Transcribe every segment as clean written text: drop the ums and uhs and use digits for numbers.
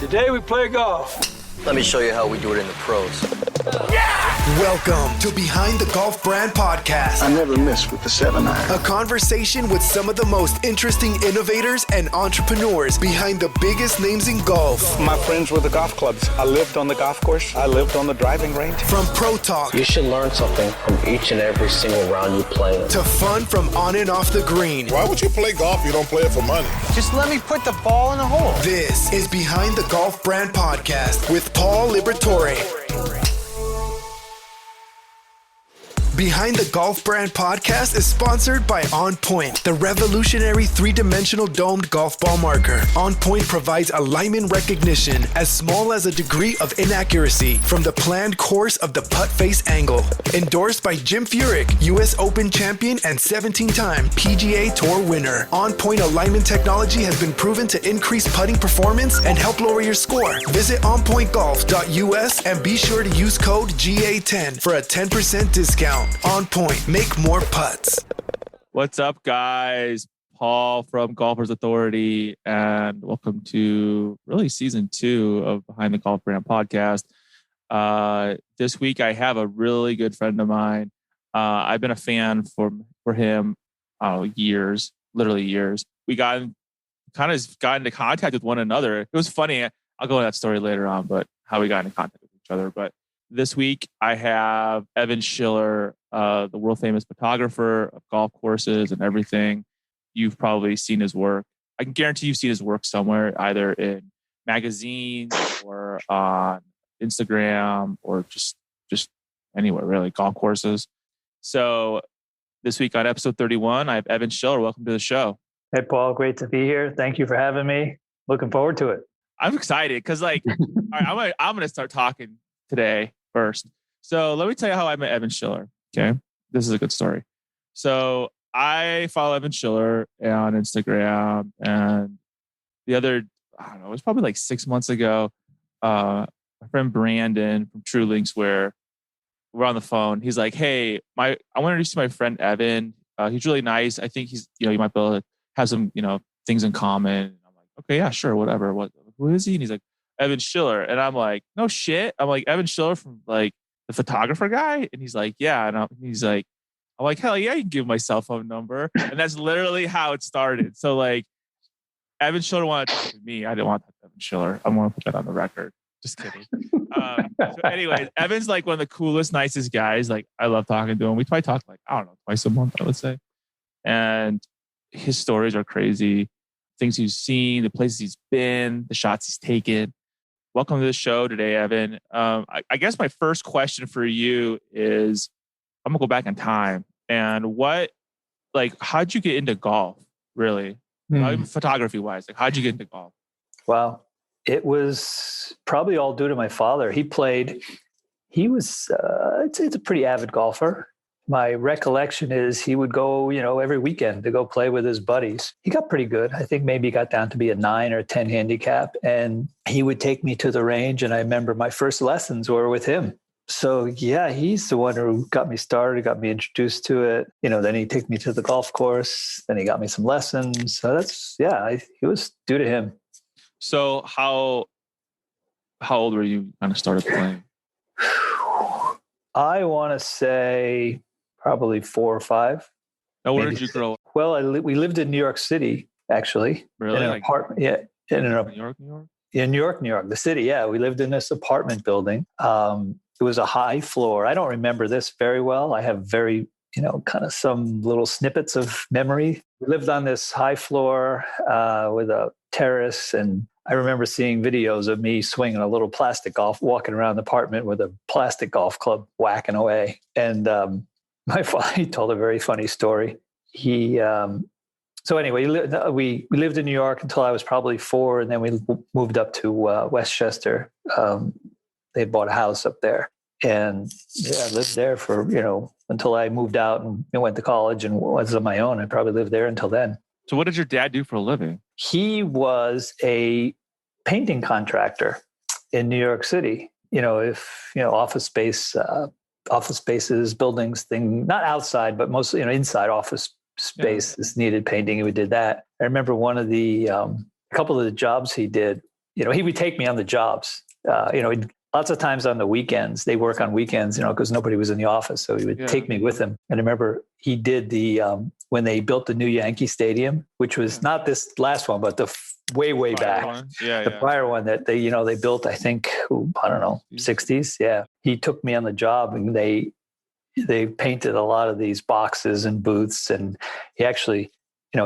Today we play golf. Let me show you how we do it in the pros. Welcome to Behind the Golf Brand Podcast. I never miss with the 7-iron. A conversation with some of the most interesting innovators and entrepreneurs behind the biggest names in golf. My friends were the golf clubs. I lived on the golf course. I lived on the driving range. From pro talk You should learn something from each and every single round you play in. to fun from on and off the green. Why would you play golf if you don't play it for money? Just let me put the ball in the hole. This is Behind the Golf Brand Podcast with Paul Liberatore. Behind the Golf Brand Podcast is sponsored by On Point, the revolutionary three-dimensional domed golf ball marker. On Point provides alignment recognition as small as a degree of inaccuracy from the planned course of the putt face angle. Endorsed by Jim Furyk, U.S. Open champion and 17-time PGA Tour winner. On Point alignment technology has been proven to increase putting performance and help lower your score. Visit onpointgolf.us and be sure to use code GA10 for a 10% discount. On Point, make more putts. What's up, guys? Paul from Golfers Authority, and welcome to really season 2 of Behind the Golf Brand Podcast. This week, I have a really good friend of mine. I've been a fan for him years, literally years. We got into contact with one another. It was funny. I'll go into that story later on, but how we got into contact with each other. But this week, I have Evan Schiller, the world famous photographer of golf courses and everything. You've probably seen his work. I can guarantee you've seen his work somewhere, either in magazines or on Instagram or just anywhere, really, golf courses. So this week on episode 31, I have Evan Schiller. Welcome to the show. Hey, Paul. Great to be here. Thank you for having me. Looking forward to it. I'm excited because, all right, I'm going to start talking today first. So let me tell you how I met Evan Schiller. Okay. This is a good story. So I follow Evan Schiller on Instagram, and I don't know, it was probably like 6 months ago. My friend Brandon from True Links, where we're on the phone. He's like, hey, I want to introduce you to my friend Evan. He's really nice. I think you might be able to have some, things in common. And I'm like, okay, yeah, sure. Whatever. Who is he? And he's like, Evan Schiller. And I'm like, no shit. I'm like, Evan Schiller from like the photographer guy? And he's like, yeah. And I'm like, hell yeah, you can give my cell phone number. And that's literally how it started. So like, Evan Schiller wanted to talk to me. I didn't want to talk to Evan Schiller. I want to put that on the record. Just kidding. So anyways, Evan's like one of the coolest, nicest guys. Like, I love talking to him. We probably talk like, I don't know, twice a month, I would say. And his stories are crazy. Things he's seen, the places he's been, the shots he's taken. Welcome to the show today, Evan. I guess my first question for you is, I'm gonna go back in time. And how'd you get into golf, really? Photography wise, how'd you get into golf? Wow. It was probably all due to my father. He was, I'd say, it's a pretty avid golfer. My recollection is he would go, every weekend to go play with his buddies. He got pretty good. I think maybe he got down to be a 9 or a 10 handicap, and he would take me to the range. And I remember my first lessons were with him. So yeah, he's the one who got me started, got me introduced to it. Then he took me to the golf course, then he got me some lessons. So it was due to him. So how old were you kind of started playing? I want to say probably 4 or 5. Now, where did you grow up? Well, we lived in New York City, actually. Really? In an apartment. Yeah. New York? In New York, the city. Yeah. We lived in this apartment building. It was a high floor. I don't remember this very well. I have very, kind of some little snippets of memory. We lived on this high floor with a terrace, and I remember seeing videos of me swinging a little plastic golf, walking around the apartment with a plastic golf club, whacking away. And my father, he told a very funny story. So anyway, we lived in New York until I was probably 4, and then we moved up to Westchester. They bought a house up there, and I lived there for until I moved out and went to college and was on my own. I probably lived there until then. So what did your dad do for a living? He was a painting contractor in New York City. Office spaces, buildings, not outside, but mostly, inside office spaces needed painting. And we did that. I remember one of the, a couple of the jobs he did he would take me on the jobs. Lots of times on the weekends, they work on weekends, because nobody was in the office. So he would take me with him. And I remember he did when they built the new Yankee Stadium, which was not this last one, but the way back. The prior one that they built, I think, I don't know, 60s. Yeah. He took me on the job, and they painted a lot of these boxes and booths. And he actually,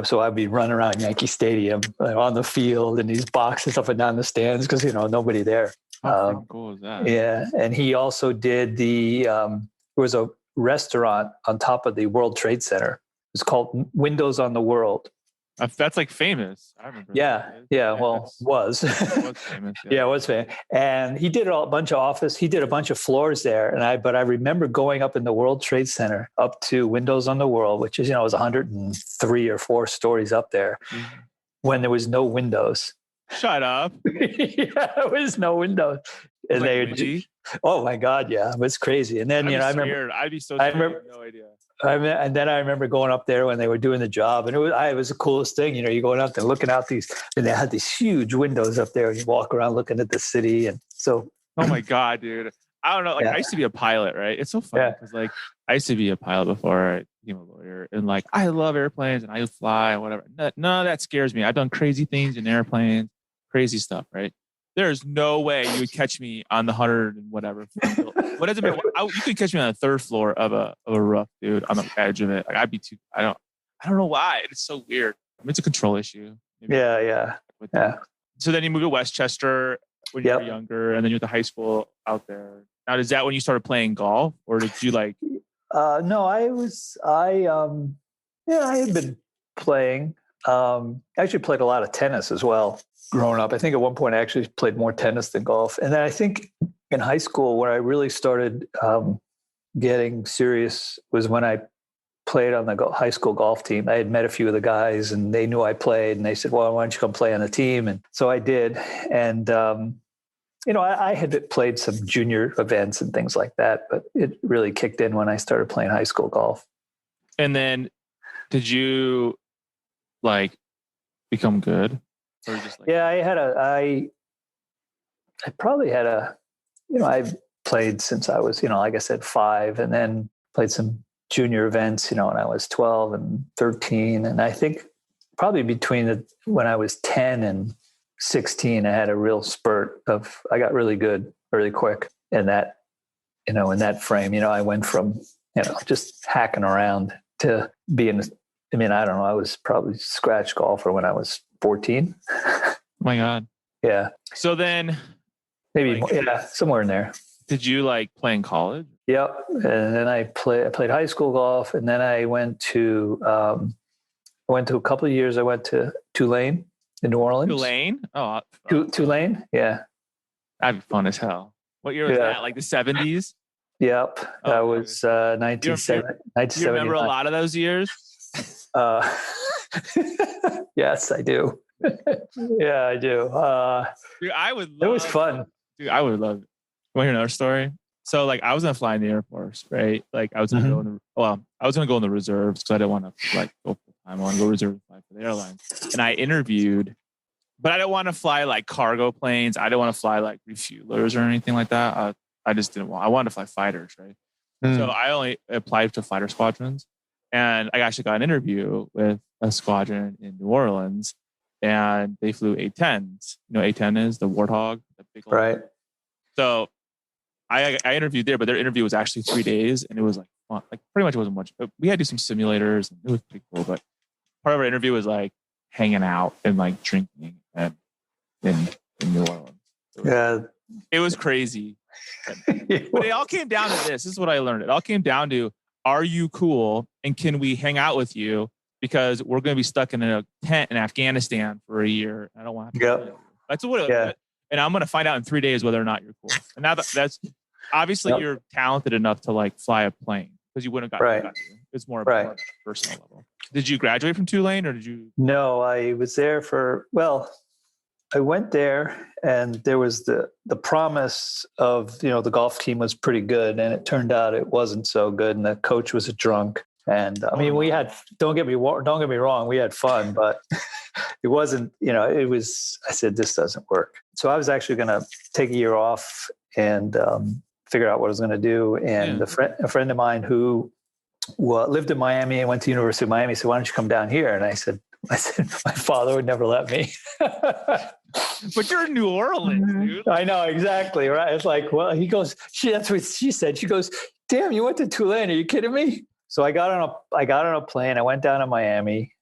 so I'd be running around Yankee Stadium on the field and these boxes up and down the stands because, nobody there. How cool is that? Yeah. And he also did there was a restaurant on top of the World Trade Center. It's called Windows on the World. That's like famous. I remember. Yeah. Well, was. It was famous. Yeah, it was famous. And he did a bunch of floors there. But I remember going up in the World Trade Center up to Windows on the World, which is, it was 103 or 4 stories up there when there was no windows. Shut up. Yeah, there was no windows. And oh my God, yeah, it was crazy. And then, I remember, I'd be so scared. I have no idea. And then I remember going up there when they were doing the job, and it was the coolest thing. You're going up there looking out and they had these huge windows up there, and you walk around looking at the city. And so, oh my God, dude, I don't know. I used to be a pilot, right? It's so funny because I used to be a pilot before I became a lawyer, and I love airplanes and I fly and whatever. None of that scares me. I've done crazy things in airplanes, crazy stuff, right? There's no way you would catch me on the 100 and whatever. What does it mean? You could catch me on the 3rd floor of a roof, dude, on the edge of it. I'd be too. I don't know why. It's so weird. It's a control issue. Maybe. Yeah. So then you moved to Westchester when you were younger, and then you went to high school out there. Now, is that when you started playing golf, or did you No, I had been playing. I actually played a lot of tennis as well growing up. I think at one point I actually played more tennis than golf. And then I think in high school where I really started getting serious was when I played on the high school golf team. I had met a few of the guys and they knew I played, and they said, well, why don't you come play on the team? And so I did. And, I had played some junior events and things like that, but it really kicked in when I started playing high school golf. And then did you become good? Or just I probably had I've played since I was, like I said, 5, and then played some junior events, when I was 12 and 13. And I think probably when I was 10 and 16, I had a real spurt I got really good really quick in that, in that frame. I went from, just hacking around to being, I don't know, I was probably scratch golfer when I was 14. Oh my God. Yeah. So then maybe somewhere in there. Did you play in college? Yep. And then I played high school golf, and then I went to a couple of years. I went to Tulane in New Orleans. Tulane? Oh, Tulane. Yeah. That'd be fun as hell. What year was that? Like the 70s? Yep. That was 1970. Do you remember a lot of those years? Yes, I do. Yeah, I do. Dude, it was fun. Dude, I would love it. You want to hear another story? So I was going to fly in the Air Force, right? I was going to go in the reserves because I didn't want to go full time. I want to go reserve fly for the airline. And I interviewed, but I didn't want to fly cargo planes. I didn't want to fly refuelers or anything like that. I just didn't want. I wanted to fly fighters, right? So I only applied to fighter squadrons. And I actually got an interview with a squadron in New Orleans, and they flew A-10s. A-10 is the Warthog, the big old right. So I interviewed there, but their interview was actually 3 days, and it was fun. Pretty much it wasn't much. But we had to do some simulators, and it was pretty cool. But part of our interview was hanging out and drinking and in New Orleans. It was crazy. But it all came down to this. This is what I learned. It all came down to, are you cool, and can we hang out with you? Because we're going to be stuck in a tent in Afghanistan for a year. I don't want to. Yep. That's what it was. And I'm going to find out in 3 days whether or not you're cool. And now that's obviously you're talented enough to fly a plane, because you wouldn't have gotten that. It's more about a personal level. Did you graduate from Tulane, or did you? No, I was there I went there, and there was the promise of, the golf team was pretty good, and it turned out it wasn't so good, and the coach was a drunk. And I mean, we had, don't get me wrong, we had fun, but it wasn't, I said, this doesn't work. So I was actually going to take a year off and figure out what I was going to do. And a friend of mine who lived in Miami and went to University of Miami said, why don't you come down here? And I said, my father would never let me. But you're in New Orleans, dude. I know, exactly. Right. It's like, well, he goes, that's what she said. She goes, damn, you went to Tulane. Are you kidding me? So I got on a plane. I went down to Miami.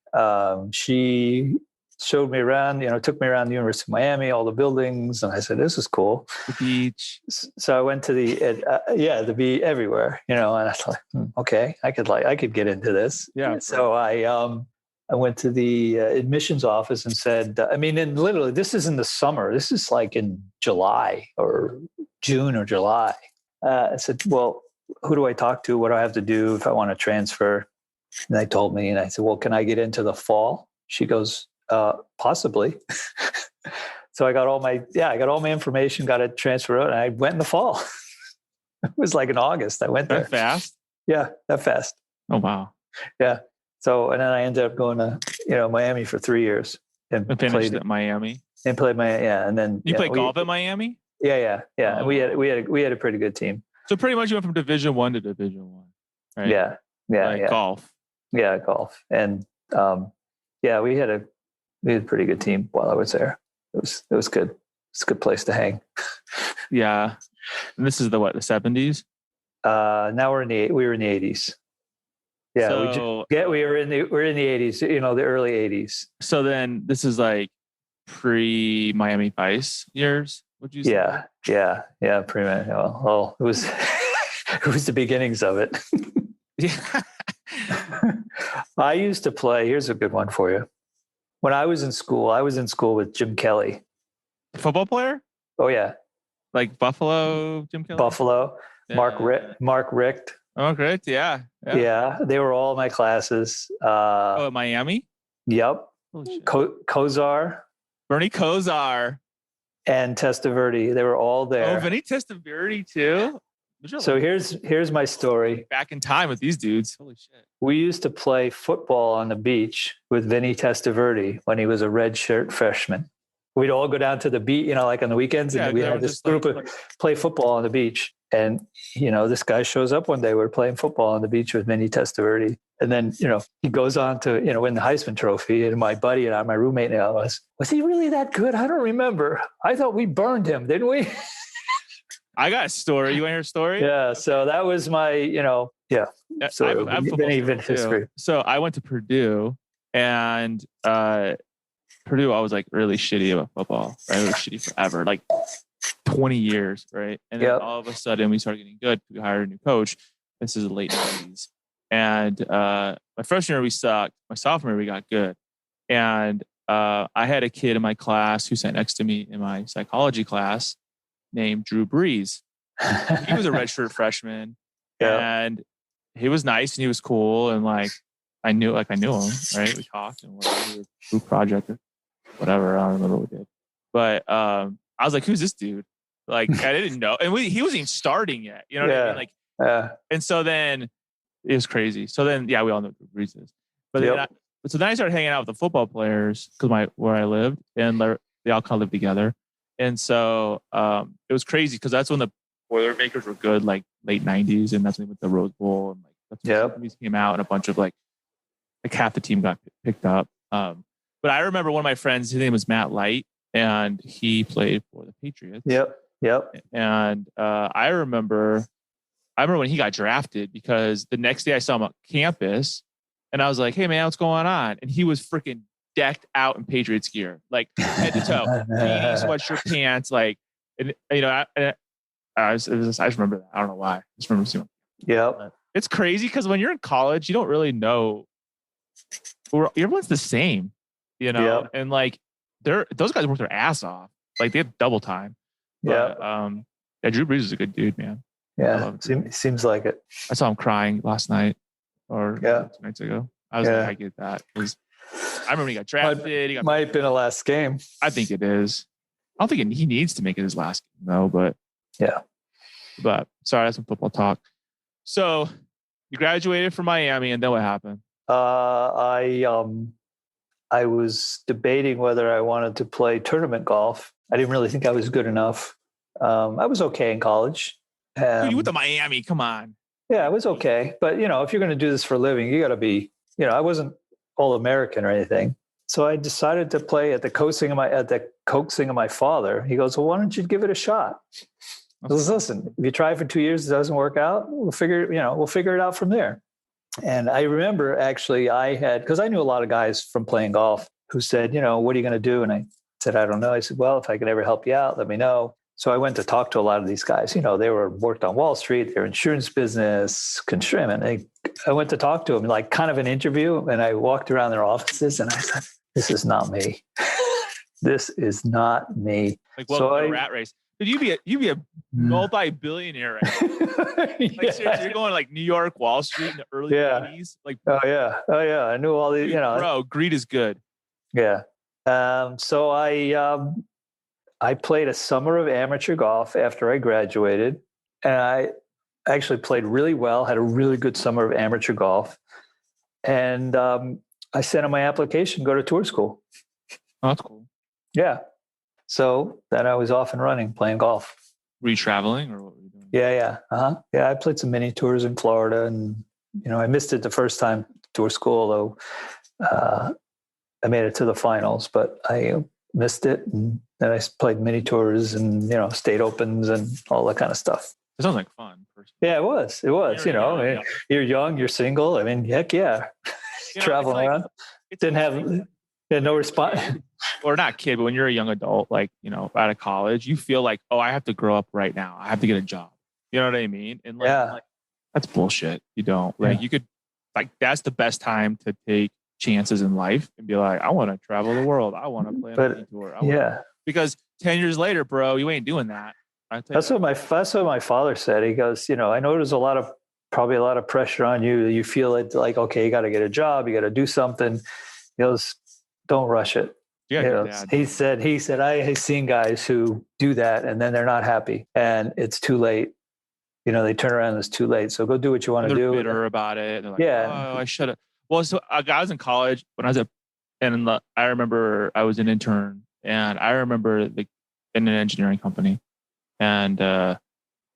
She showed me around, took me around the University of Miami, all the buildings. And I said, this is cool. The beach. So I went to the beach everywhere, and I thought, okay, I could get into this. Yeah. So I went to the admissions office and said, and literally this is in the summer. This is like in July or June or July. I said, well, who do I talk to? What do I have to do if I want to transfer? And they told me, and I said, well, can I get into the fall? She goes, possibly. So I got all my information, got it transferred out, and I went in the fall. It was like in August. I went there. That fast? Yeah, that fast. Oh, wow. Yeah. So, and then I ended up going to, Miami for 3 years and finished at Miami. And played and then you played golf at Miami? Yeah. Oh. And we had a pretty good team. So pretty much you went from Division I to Division I, right? Yeah. Golf. Yeah, golf. And we had a pretty good team while I was there. It was good. It's a good place to hang. Yeah. And this is the 70s? Now we were in the 80s. Yeah, so, we're in the 80s, the early 80s. So then this is like pre-Miami Vice years, would you say? Yeah, pretty much. Well, it was it was the beginnings of it. Yeah. I used to play, here's a good one for you. When I was in school with Jim Kelly. Football player? Oh yeah. Like Buffalo, Jim Kelly? Buffalo, yeah. Mark Richt. Oh, great. Yeah. Yeah, they were all my classes. At Miami? Yep. Kozar. Bernie Kosar. And Testaverde. They were all there. Oh, Vinny Testaverde too? So here's my story. Back in time with these dudes. Holy shit. We used to play football on the beach with Vinny Testaverde when he was a redshirt freshman. We'd all go down to the beach, like on the weekends, and we had this group of play football on the beach. And, this guy shows up one day, we're playing football on the beach with Vinny Testaverde. And then, he goes on to, win the Heisman Trophy. And my buddy and I, my roommate and I was he really that good? I don't remember. I thought we burned him, didn't we? I got a story. You want to hear a story? Yeah. So that was my, So I have even history. So I went to Purdue, and Purdue, I was like really shitty about football. Right? I was shitty forever, like 20 years, right? And then all of a sudden we started getting good. We hired a new coach. This is the late 90s. And my freshman year we sucked. My sophomore year we got good. And I had a kid in my class who sat next to me in my psychology class named Drew Brees. He was a redshirt freshman. And he was nice and he was cool. And I knew him, right? We talked and whatever, group project or whatever. I don't remember what we did. But I was like, who's this dude? I didn't know. And he wasn't even starting yet. You know what I mean? And so then it was crazy. So then, we all know who Brees is. But then I started hanging out with the football players because where I lived, and they all kind of lived together. And so it was crazy because that's when the Boilermakers were good, like late 90s. And that's when they went to the Rose Bowl. And that's when the movies came out and a bunch of like half the team got picked up. But I remember one of my friends, his name was Matt Light, and he played for the Patriots. Yep. And I remember when he got drafted because the next day I saw him on campus and I was like, hey man, what's going on? And he was freaking decked out in Patriots gear, like head to toe, sweatshirt, pants, I just remember that. I don't know why. I just remember seeing him. Yeah. It's crazy because when you're in college, you don't really know. Everyone's the same, and those guys work their ass off. Like they have double time. But, Drew Brees is a good dude, man. Yeah, seems like it. I saw him crying last night or 2 nights ago. I was like, I get that. I remember when he got drafted. Might have been a last game. I think it is. I don't think he needs to make it his last game though. But yeah. But sorry, that's some football talk. So You graduated from Miami, and then what happened? I was debating whether I wanted to play tournament golf. I didn't really think I was good enough. I was okay in college. Dude, you went to Miami. Come on. Yeah, I was okay. But, you know, if you're going to do this for a living, you got to be, you know, I wasn't all American or anything. So I decided to play at the coaxing of my father. He goes, well, why don't you give it a shot? I was, listen, if you try for 2 years, it doesn't work out, we'll figure it out from there. And I remember actually because I knew a lot of guys from playing golf who said, you know, what are you going to do? And I said, I don't know. I said, well, if I can ever help you out, let me know. So I went to talk to a lot of these guys. You know, they worked on Wall Street, their insurance business, construction. I went to talk to them, like kind of an interview. And I walked around their offices and I said, this is not me. This is not me. Like, welcome to the rat race. Dude, you'd be a multi-billionaire right now. Like, seriously, you're going to like New York, Wall Street in the early 80s. Like, oh yeah. I knew all these, you know. Bro, greed is good. Yeah. So I played a summer of amateur golf after I graduated, and I actually played really well, had a really good summer of amateur golf. And I sent in my application to go to tour school. Oh, that's cool. Yeah. So then I was off and running, playing golf. Were you traveling or what were you doing? Yeah. Uh-huh. Yeah, I played some mini tours in Florida, and, you know, I missed it the first time tour school, although I made it to the finals, but I missed it. And then I played mini tours and, you know, state opens and all that kind of stuff. It sounds like fun. Personally. Yeah, it was. You're young, you're single. I mean, heck yeah. Traveling around. Had no response. Or not kid, but when you're a young adult, like, you know, out of college, you feel like, oh, I have to grow up right now. I have to get a job. You know what I mean? And like, that's bullshit. You don't. Like, you could, like, that's the best time to take chances in life and be like, I want to travel the world. I want to play on a tour. Because 10 years later, bro, you ain't doing that. That's what my father said. He goes, you know, I know there's probably a lot of pressure on you. You feel it like, okay, you got to get a job. You got to do something. He goes, don't rush it. Yeah, you know, he said, I have seen guys who do that and then they're not happy and it's too late. You know, they turn around and it's too late. So go do what you want to do. They're bitter about it. They're like, oh, I should have. Well, so I was in college when I was I remember I was an intern, and I remember in an engineering company, and I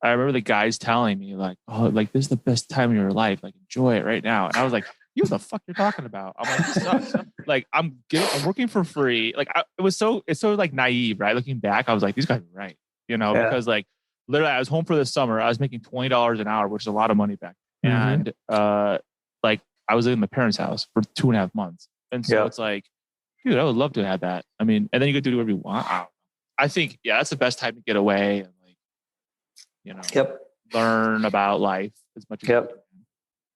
remember the guys telling me like, oh, like this is the best time of your life. Like, enjoy it right now. And I was like, you know what the fuck you're talking about? I'm like, this sucks. Like, I'm working for free. Like, it's so like naive, right? Looking back, I was like, these guys are right, you know, because like literally I was home for the summer. I was making $20 an hour, which is a lot of money back. And like I was in my parents' house for 2.5 months. And so it's like, dude, I would love to have that. I mean, and then you get to do whatever you want. I think, that's the best time to get away and like, you know, learn about life as much as you can.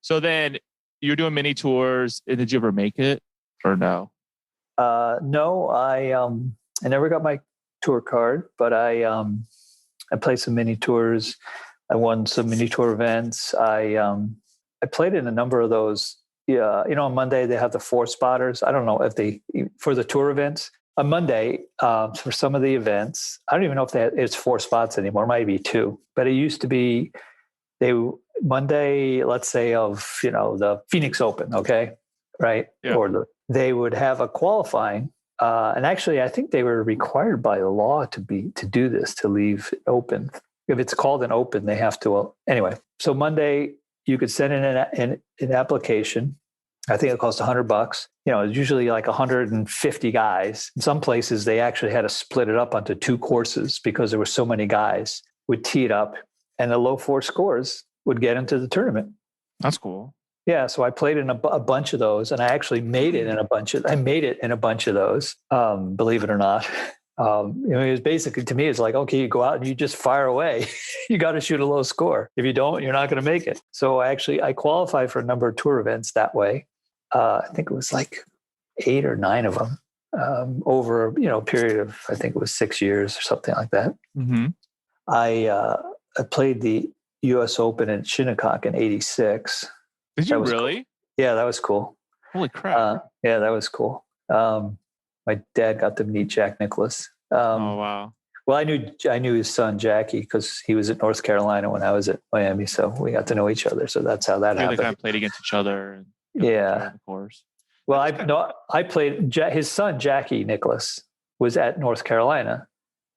So then you're doing mini tours. Did you ever make it or no? No, I never got my tour card, but I played some mini tours. I won some mini tour events. I played in a number of those. Yeah, you know, on Monday they have the 4 spotters. I don't know if for the tour events on Monday for some of the events. I don't even know if it's 4 spots anymore. It might be 2, but it used to be Monday, let's say of, you know, the Phoenix Open. Okay. Right. Yeah. Or they would have a qualifying. And actually, I think they were required by the law to do this, to leave it open. If it's called an open, they have to. Anyway, so Monday you could send in an application. I think it cost $100. You know, it's usually like 150 guys. In some places, they actually had to split it up onto 2 courses because there were so many guys. Would tee it up, and the low 4 scores would get into the tournament. That's cool. Yeah, so I played in a bunch of those, and I actually made it in a bunch of those. Believe it or not, you know, it was basically, to me, it's like, okay, you go out and you just fire away. You got to shoot a low score. If you don't, you're not going to make it. So I qualified for a number of tour events that way. I think it was like 8 or 9 of them over, you know, a period of, I think it was 6 years or something like that. Mm-hmm. I played the U.S. Open in Shinnecock in '86. Did you really? Cool. Yeah, that was cool. Holy crap. Yeah, that was cool. My dad got to meet Jack Nicklaus. Oh, wow. Well, I knew his son Jackie because he was at North Carolina when I was at Miami, so we got to know each other. So that's how that happened. They kind of played against each other. And Yeah. Of course. Well, I played his son Jackie Nicholas was at North Carolina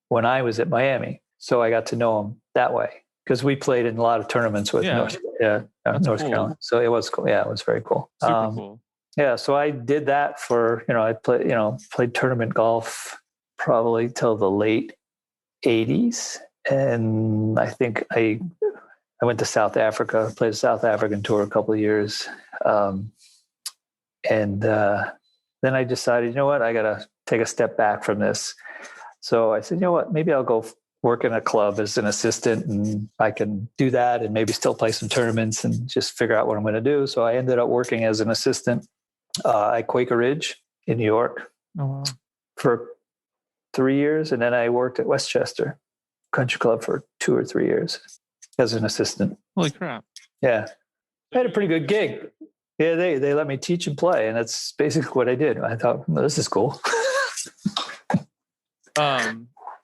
when I was at Miami, so I got to know him that way because we played in a lot of tournaments with North cool. Carolina. So it was cool. Yeah, it was very cool. Super cool. Yeah, so I did that for I played tournament golf probably till the late 80s, and I think I went to South Africa, played the South African tour a couple of years, and then I decided, you know what, I got to take a step back from this. So I said, you know what, maybe I'll go work in a club as an assistant, and I can do that and maybe still play some tournaments and just figure out what I'm going to do. So I ended up working as an assistant at Quaker Ridge in New York for 3 years, and then I worked at Westchester Country Club for 2 or 3 years as an assistant. Holy crap! Yeah, I had a pretty good gig. Yeah, they let me teach and play, and that's basically what I did. I thought, well, this is cool.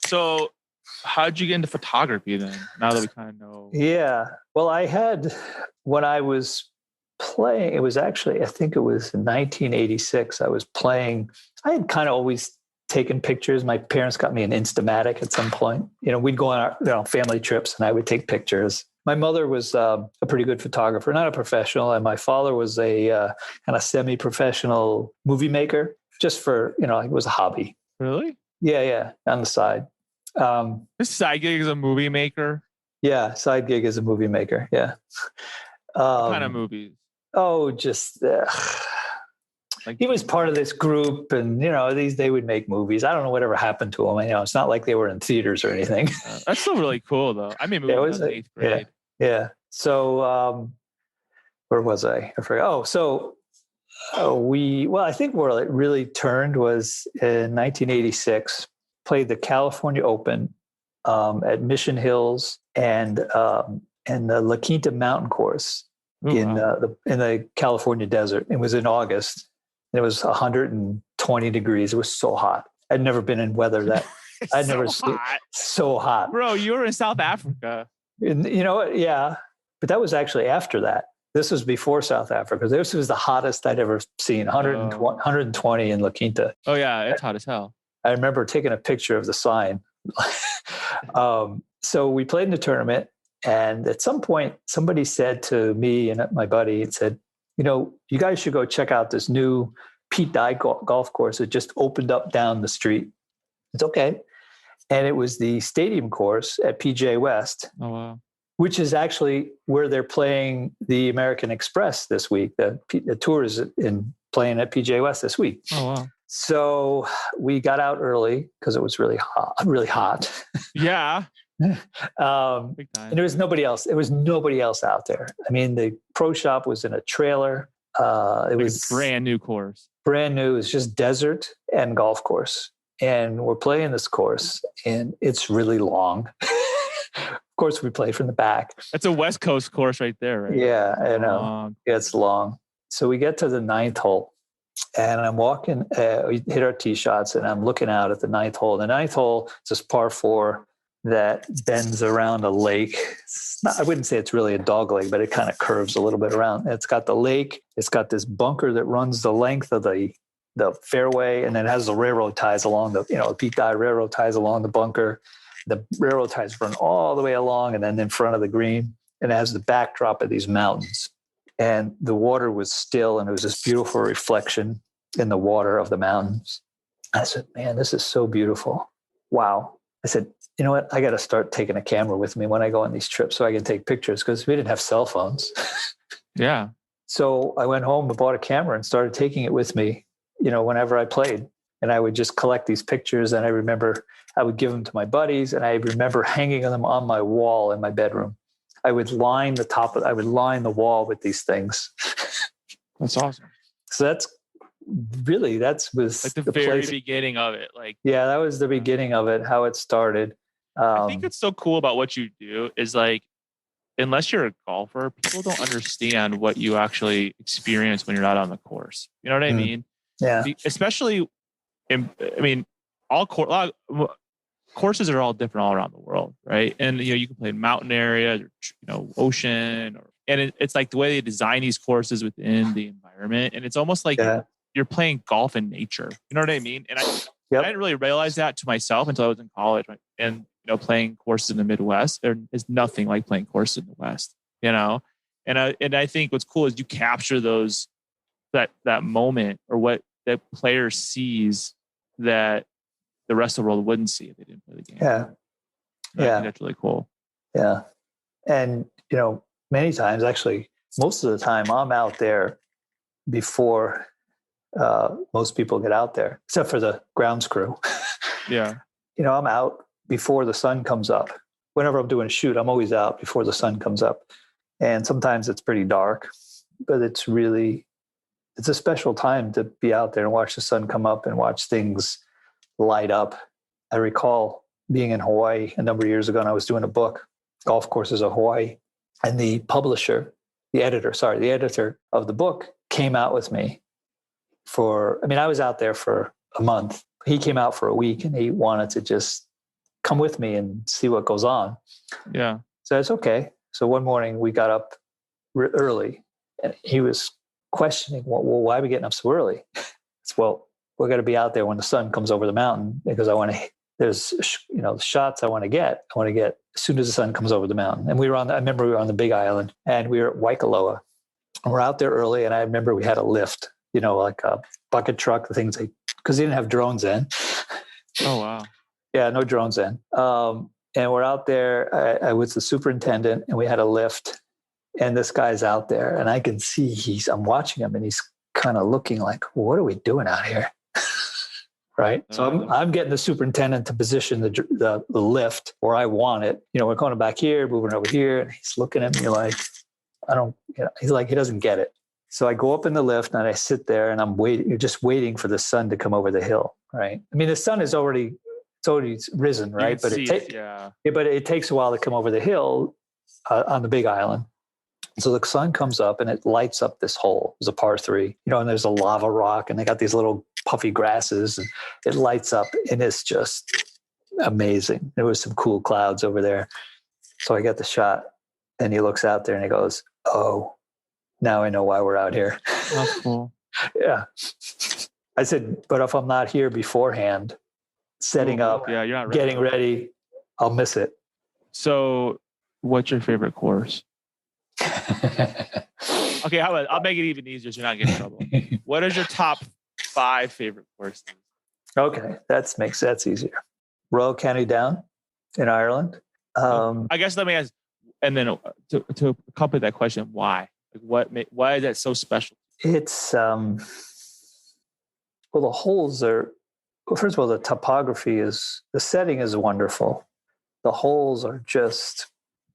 So how'd you get into photography then? Now that we kind of know. Yeah, well, I had when I was playing. It was actually, I think it was in 1986. I was playing. I had kind of always taken pictures. My parents got me an Instamatic at some point. We'd go on our family trips, and I would take pictures. My mother was a pretty good photographer, not a professional, and my father was a kind of semi-professional movie maker, just for it was a hobby. Really? Yeah, on the side. This side gig is a movie maker. Yeah, side gig as a movie maker. Yeah. What kind of movies? Oh, just he was part of this group, and they would make movies. I don't know whatever happened to them. It's not like they were in theaters or anything. That's still really cool, though. I made movies in 8th grade. Yeah. So where was I? I forgot. Oh, so I think where it really turned was in 1986. Played the California Open at Mission Hills and the La Quinta Mountain Course in the California desert. It was in August. And it was 120 degrees. It was so hot. I'd never been in weather that I'd never seen so hot. Bro, you were in South Africa. And, yeah, but that was actually after that. This was before South Africa. This was the hottest I'd ever seen. 120 in La Quinta. Oh yeah, it's hot as hell. I remember taking a picture of the sign. So we played in the tournament, and at some point, somebody said to me and my buddy, it said, you guys should go check out this new Pete Dye golf course that just opened up down the street. It's okay. And it was the stadium course at PGA West. Oh, wow. Which is actually where they're playing the American Express this week. The tour is playing at PGA West this week. Oh, wow. So we got out early because it was really hot. Yeah. And there was nobody else. There was nobody else out there. I mean, the pro shop was in a trailer. It was a brand new course. Brand new. It was just desert and golf course. And we're playing this course, and it's really long. Of course, we play from the back. That's a West Coast course right there, right? Yeah, I know. Yeah, it's long. So we get to the 9th hole, and I'm walking. We hit our tee shots, and I'm looking out at the 9th hole. The 9th hole is this par 4 that bends around a lake. I wouldn't say it's really a dog leg, but it kind of curves a little bit around. It's got the lake. It's got this bunker that runs the length of the fairway, and then it has the railroad ties along the Pete Dye railroad ties along the bunker. The railroad ties run all the way along and then in front of the green, and it has the backdrop of these mountains. And the water was still, and it was this beautiful reflection in the water of the mountains. I said, man, this is so beautiful. Wow. I said, you know what? I got to start taking a camera with me when I go on these trips so I can take pictures, because we didn't have cell phones. Yeah. So I went home and bought a camera and started taking it with me, whenever I played. And I would just collect these pictures. And I remember I would give them to my buddies, and I remember hanging them on my wall in my bedroom. I would line the wall with these things. That's awesome. So that was like the very beginning of it. Yeah, that was the beginning of it, how it started. I think what's so cool about what you do is unless you're a golfer, people don't understand what you actually experience when you're not on the course. You know what I mean? Yeah. Especially all course. courses are all different all around the world, right? And you can play in mountain areas, or, ocean, and it's like the way they design these courses within the environment, and it's almost like you're playing golf in nature. You know what I mean? And I didn't really realize that to myself until I was in college, right? And playing courses in the Midwest, there is nothing like playing courses in the West. And I think what's cool is you capture that moment, or what that player sees that the rest of the world wouldn't see if they didn't play the game. Yeah. I think that's really cool. Yeah. And, many times, actually, most of the time I'm out there before most people get out there, except for the grounds crew. Yeah. I'm out before the sun comes up. Whenever I'm doing a shoot, I'm always out before the sun comes up. And sometimes it's pretty dark, but it's a special time to be out there and watch the sun come up and watch things light up. I recall being in Hawaii a number of years ago, and I was doing a book, Golf Courses of Hawaii. And the editor of the book came out with me I was out there for a month. He came out for a week, and he wanted to just come with me and see what goes on. Yeah. So it's okay. So one morning we got up early, and he was questioning, well, why are we getting up so early? It's, well, we're going to be out there when the sun comes over the mountain, because there's shots I want to get as soon as the sun comes over the mountain. And I remember we were on the Big Island, and we were at Waikoloa, and we're out there early. And I remember we had a lift, like a bucket truck, the things because they didn't have drones then. Oh, wow. Yeah, no drones then. And we're out there. I was the superintendent, and we had a lift, and this guy's out there, and I can see I'm watching him, and he's kind of looking like, well, what are we doing out here? Right. So I'm getting the superintendent to position the lift where I want it. We're going back here, moving over here, and he's looking at me like, he's like, he doesn't get it. So I go up in the lift, and I sit there, and I'm waiting. You're just waiting for the sun to come over the hill. Right. I mean, the sun is already risen, right? But it takes a while to come over the hill on the Big Island. So the sun comes up, and it lights up this hole. It's a par 3, and there's a lava rock, and they got these little puffy grasses, and it lights up, and it's just amazing. There was some cool clouds over there. So I get the shot, and he looks out there, and he goes, "Oh, now I know why we're out here." That's cool. Yeah. I said, but if I'm not here beforehand, setting up, you're not ready. Getting ready, I'll miss it. So what's your favorite course? Okay, how about I'll make it even easier so you're not getting in trouble. What is your top 5 favorite courses? Okay, that's easier. Royal County Down in Ireland. I guess let me ask, and then to accompany that question, why? Like why is that so special? It's the holes are. Well, first of all, the topography the setting is wonderful. The holes are just,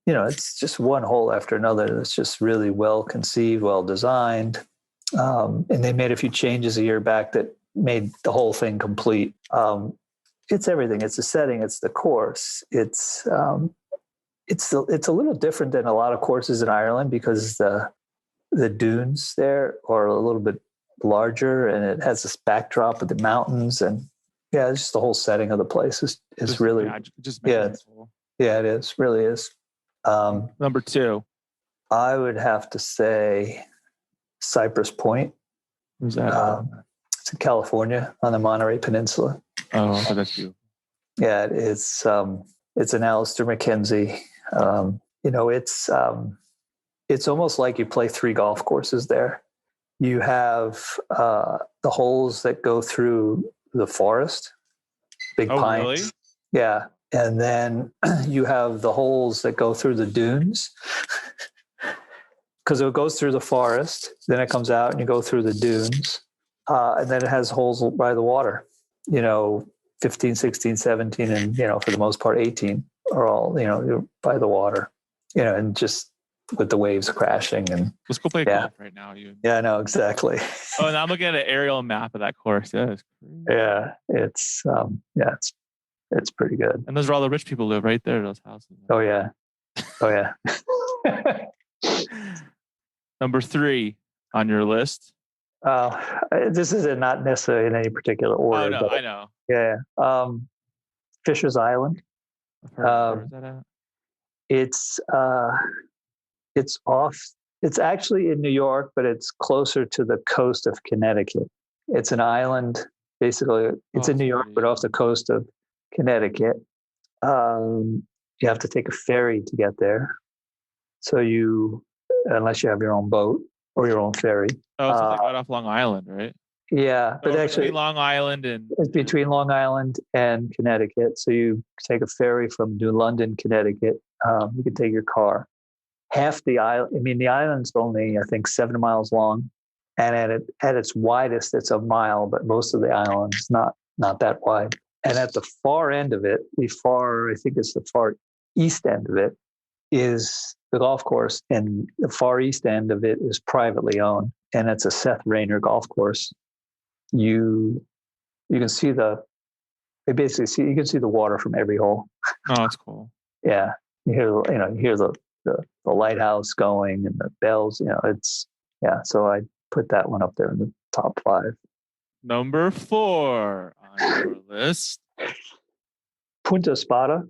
it's just one hole after another. It's just really well conceived, well designed. And they made a few changes a year back that made the whole thing complete. It's everything. It's the setting. It's the course. It's a little different than a lot of courses in Ireland, because the dunes there are a little bit larger, and it has this backdrop of the mountains, and it's just the whole setting of the place is really, it is, really is. Number 2, I would have to say Cypress Point. Who's that? It's in California on the Monterey Peninsula. Oh, that's beautiful. Yeah, it's an Alistair Mackenzie. It's almost like you play 3 golf courses there. You have the holes that go through the forest, big pines. Really? Yeah. And then you have the holes that go through the dunes, because it goes through the forest, then it comes out and you go through the dunes. And then it has holes by the water, 15, 16, 17, and, for the most part, 18 are all, you're by the water, and just with the waves crashing. And let's go play golf right now. Yeah, I know, exactly. Oh, and I'm looking at an aerial map of that course. Yeah, it's pretty good. And those are all the rich people live right there, those houses. Oh yeah. Number 3 on your list. This is not necessarily in any particular order. I know. Yeah. Fisher's Island. Where is that at? It's off. It's actually in New York, but it's closer to the coast of Connecticut. It's an island, basically. It's in New York, but off the coast of Connecticut. You have to take a ferry to get there. So unless you have your own boat or your own ferry. Oh, so like right off Long Island, right? Yeah, but actually, Long Island and it's between Long Island and Connecticut. So you take a ferry from New London, Connecticut. You can take your car. Half the island. I mean, the island's only, I think, 7 miles long, and at its widest, it's a mile. But most of the island is not that wide. And at the far end of it, I think it's the far east end of it, is the golf course, and the far east end of it is privately owned, and it's a Seth Rayner golf course. You can see you can see the water from every hole. Oh, that's cool. Yeah, you hear the lighthouse going and the bells. So I put that one up there in the top 5. Number 4 on your list. Punta Espada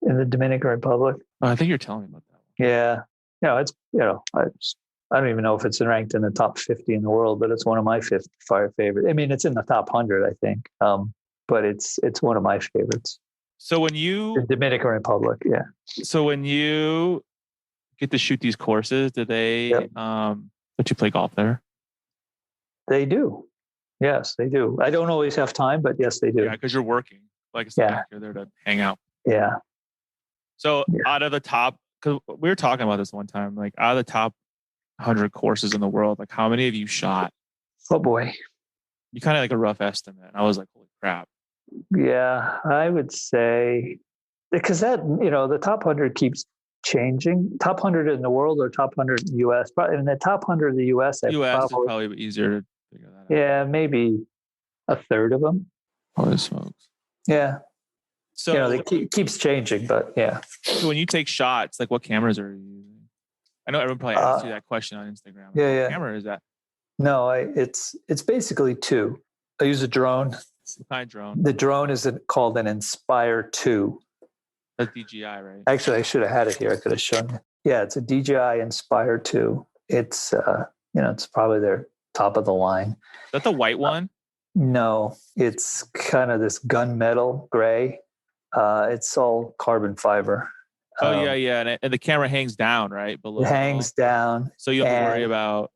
in the Dominican Republic. Oh, I think you're telling me about that one. Yeah, it's I don't even know if it's ranked in the top 50 in the world, but it's one of my 5 favorites. I mean, it's in the top 100, I think, but it's one of my favorites. So when the Dominican Republic, yeah. So when you get to shoot these courses, do they let you play golf there? They do. Yes, they do. I don't always have time, but yes, they do. Yeah, because you're working. Like I said, you're there to hang out. Yeah. So out of the top, because we were talking about this one time, like out of the top 100 courses in the world, like how many have you shot? Oh boy. You kind of like a rough estimate. I was like, holy crap. Yeah, I would say, because that, the top 100 keeps changing. Top 100 in the world or top 100 in the US? Probably in the top 100 in the US. US is probably easier to figure that out. Yeah, maybe a third of them. Holy smokes. Yeah. So they keeps changing, but yeah. So when you take shots, like what cameras are you using? I know everyone probably asks you that question on Instagram. Yeah. What camera is that? No, it's basically 2. I use a drone. What kind of drone? The drone is called an Inspire 2. That's DJI, right? Actually, I should have had it here. I could have shown you. Yeah, it's a DJI Inspire 2. It's it's probably their top of the line. Is that the white one? No, it's kind of this gunmetal gray. It's all carbon fiber. Oh yeah, and the camera hangs down, right? Below. It hangs down. So you don't have to worry about.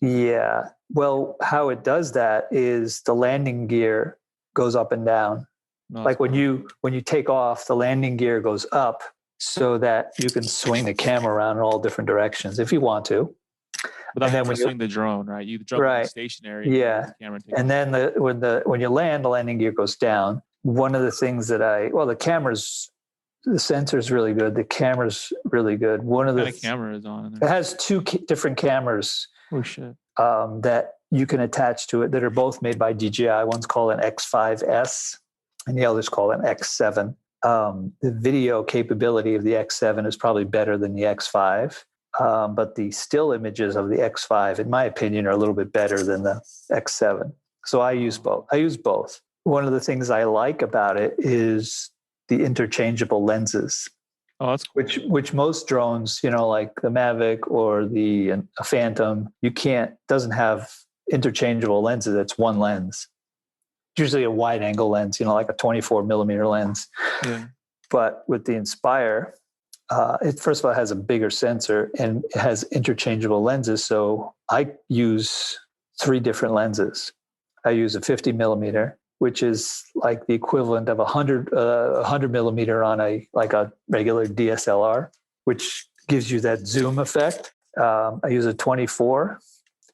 Yeah. Well, how it does that is the landing gear goes up and down. No, like when you take off, the landing gear goes up so that you can swing the camera around in all different directions if you want to. But then when you swing the drone, right? You drone stationary. Yeah. The camera and then when you land, the landing gear goes down. One of the things that the sensor's really good. The camera's really good. One of the camera is on. It has 2 different cameras. Oh shit. That you can attach to it that are both made by DJI. One's called an X5S and the other's called an X7. The video capability of the X7 is probably better than the X5. But the still images of the X5, in my opinion, are a little bit better than the X7. So I use both. One of the things I like about it is the interchangeable lenses. Oh, that's cool. Which most drones, like the Mavic or the Phantom, doesn't have interchangeable lenses. It's one lens. Usually a wide angle lens, like a 24 millimeter lens. Yeah. But with the Inspire, it first of all has a bigger sensor and it has interchangeable lenses. So I use 3 different lenses. I use a 50 millimeter, which is like the equivalent of 100 millimeter on a regular DSLR, which gives you that zoom effect. I use a 24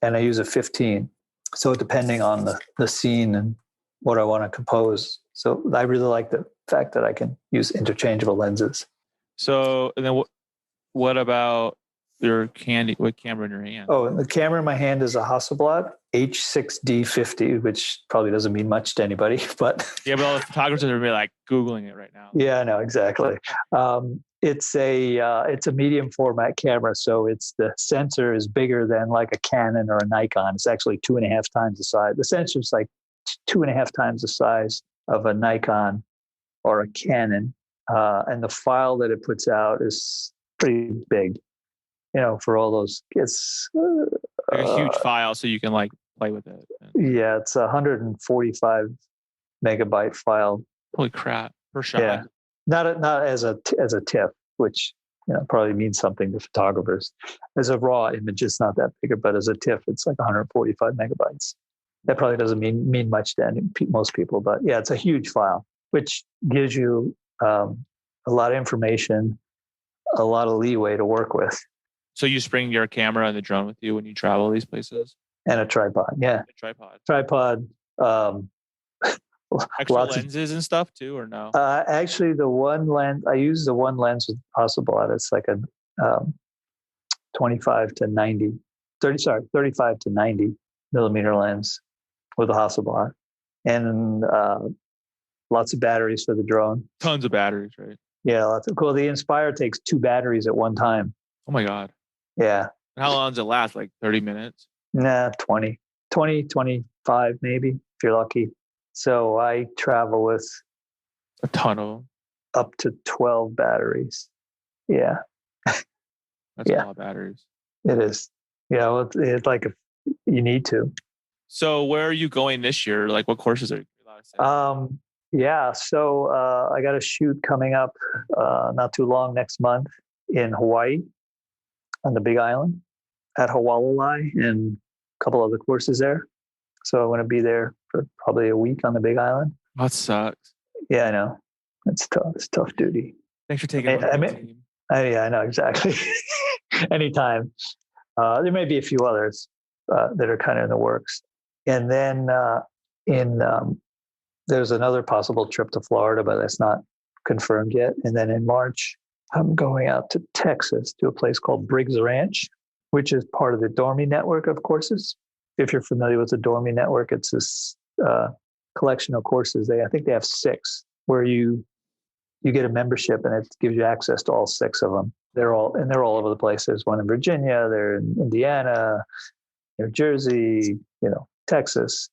and I use a 15. So depending on the scene and what I want to compose. So I really like the fact that I can use interchangeable lenses. So, and then what about what camera in your hand? Oh, the camera in my hand is a Hasselblad H6D50, which probably doesn't mean much to anybody, but yeah, but all the photographers are like Googling it right now. Yeah, I know, exactly. It's a medium format camera, so the sensor is bigger than like a Canon or a Nikon. It's actually 2.5 times the size. The sensor is like 2.5 times the size of a Nikon or a Canon, and the file that it puts out is pretty big. For all those, it's Like a huge file, so you can like play with it. yeah, it's a 145 megabyte file. Holy crap! Per shot. Yeah, not as a TIFF, which probably means something to photographers. As a raw image, it's not that big, but as a TIFF, it's like 145 megabytes. That probably doesn't mean much to most people, but yeah, it's a huge file, which gives you a lot of information, a lot of leeway to work with. So you just bring your camera and the drone with you when you travel these places? And a tripod, yeah. Tripod. Extra lenses and stuff too, or no? Actually, the one lens, I use the one lens with Hasselblad. It's like a 35 to 90 millimeter lens with a Hasselblad. And lots of batteries for the drone. Tons of batteries, right? Yeah, lots of cool. The Inspire takes 2 batteries at one time. Oh my God. Yeah. How long does it last? Like 30 minutes? Nah, 20, 25 maybe, if you're lucky. So I travel with a ton of them. Up to 12 batteries. Yeah. That's a lot of batteries. It is. It's like you need to. So where are you going this year? Like what courses are you allowed to say? Yeah. So I got a shoot coming up not too long next month in Hawaii on the Big Island at Hawalolai and a couple other courses there. So I'm going to be there for probably a week on the Big Island. That sucks. Yeah, I know. It's tough. It's tough duty. Thanks for taking the team. Yeah, I know, exactly. Anytime. There may be a few others that are kind of in the works. And then there's another possible trip to Florida, but that's not confirmed yet. And then in March, I'm going out to Texas to a place called Briggs Ranch, which is part of the Dormy network of courses. If you're familiar with the Dormy network, it's this collection of courses. I think they have 6 where you get a membership and it gives you access to all 6 of them. They're all over the place. There's one in Virginia, they're in Indiana, New Jersey, Texas,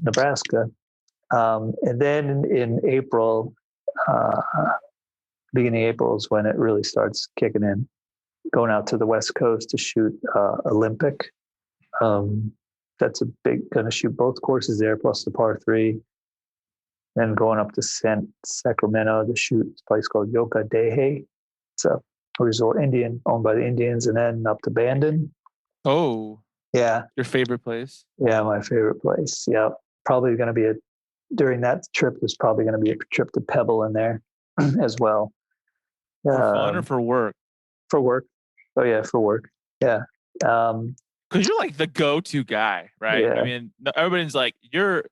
Nebraska. And then in April, beginning of April is when it really starts kicking in. Going out to the West Coast to shoot Olympic. That's going to shoot both courses there, plus the par 3. Then going up to Sacramento to shoot a place called Yoka Dehe. It's a resort owned by the Indians, and then up to Bandon. Oh. Yeah. Your favorite place? Yeah, my favorite place. Yeah. Probably going to be during that trip, there's probably going to be a trip to Pebble in there as well. For fun or for work? For work. Oh, yeah, for work. Yeah. Because you're like the go-to guy, right? Yeah. I mean, everybody's like, you're